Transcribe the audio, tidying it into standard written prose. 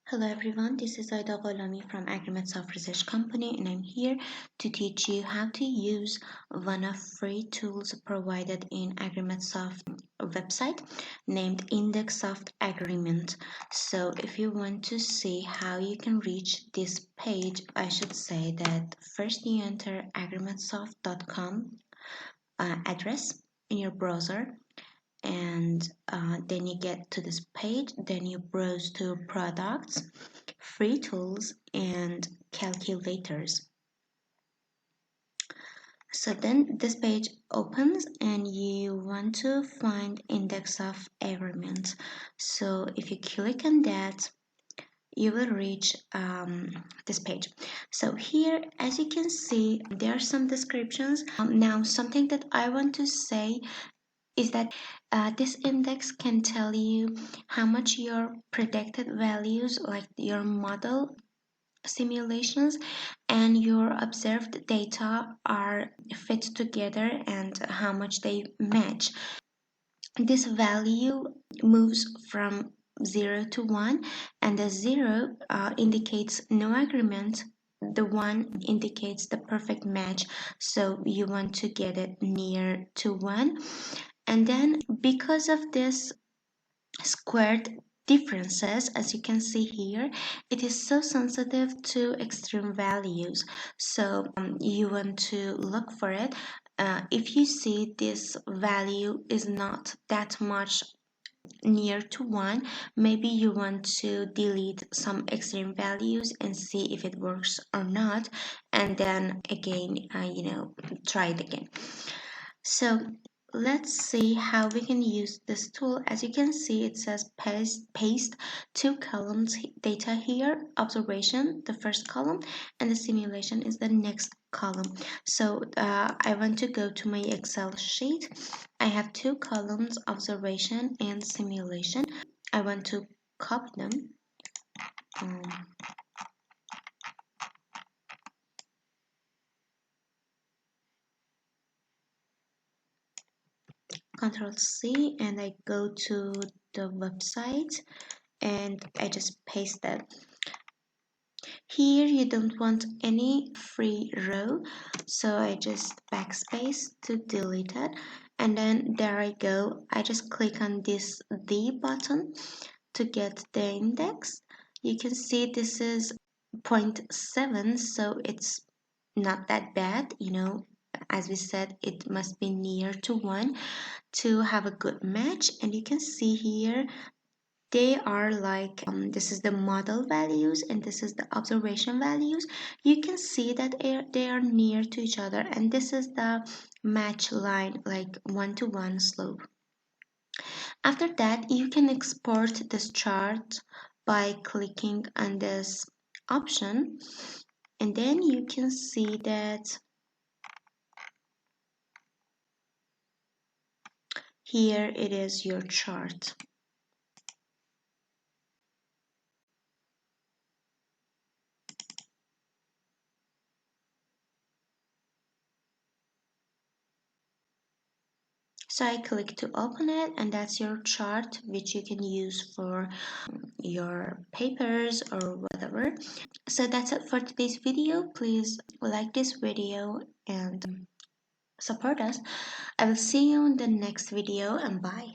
Hello everyone, this is Aida Gholami from willmott Research Company, and I'm here to teach you how to use one of free tools provided in willmott website named Index of Agreement. So if you want to see how you can reach this page, I should say that first you enter willmottsoft.com address in your browser, and then you get to this page. Then you browse to products, free tools, and calculators. So then this page opens and you want to find index of agreement. So if you click on that, you will reach this page. So here, as you can see, there are some descriptions. Now something that I want to say is that this index can tell you how much your predicted values, like your model simulations and your observed data, are fit together and how much they match. This value moves from 0 to 1, and the 0 indicates no agreement. The 1 indicates the perfect match, so you want to get it near to 1. And then because of this squared differences, as you can see here, it is so sensitive to extreme values. So you want to look for it. If you see this value is not that much near to 1, maybe you want to delete some extreme values and see if it works or not, and then again try it again. So let's see how we can use this tool. As you can see, it says paste two columns data here: observation, the first column, and the simulation is the next column. So I want to go to my Excel sheet. I have two columns, observation and simulation. I want to copy them. Control C, and I go to the website and I just paste that. Here you don't want any free row, so I just backspace to delete it, and then there I go. I just click on this D button to get the index. You can see this is 0.7, so it's not that bad, as we said, it must be near to 1 to have a good match. And you can see here they are like this is the model values and this is the observation values. You can see that they are near to each other, and this is the match line, like 1-to-1 slope. After that, you can export this chart by clicking on this option, and then you can see that here it is your chart. So I click to open it, and that's your chart, which you can use for your papers or whatever. So that's it for today's video. Please like this video and support us. I will see you in the next video, and bye.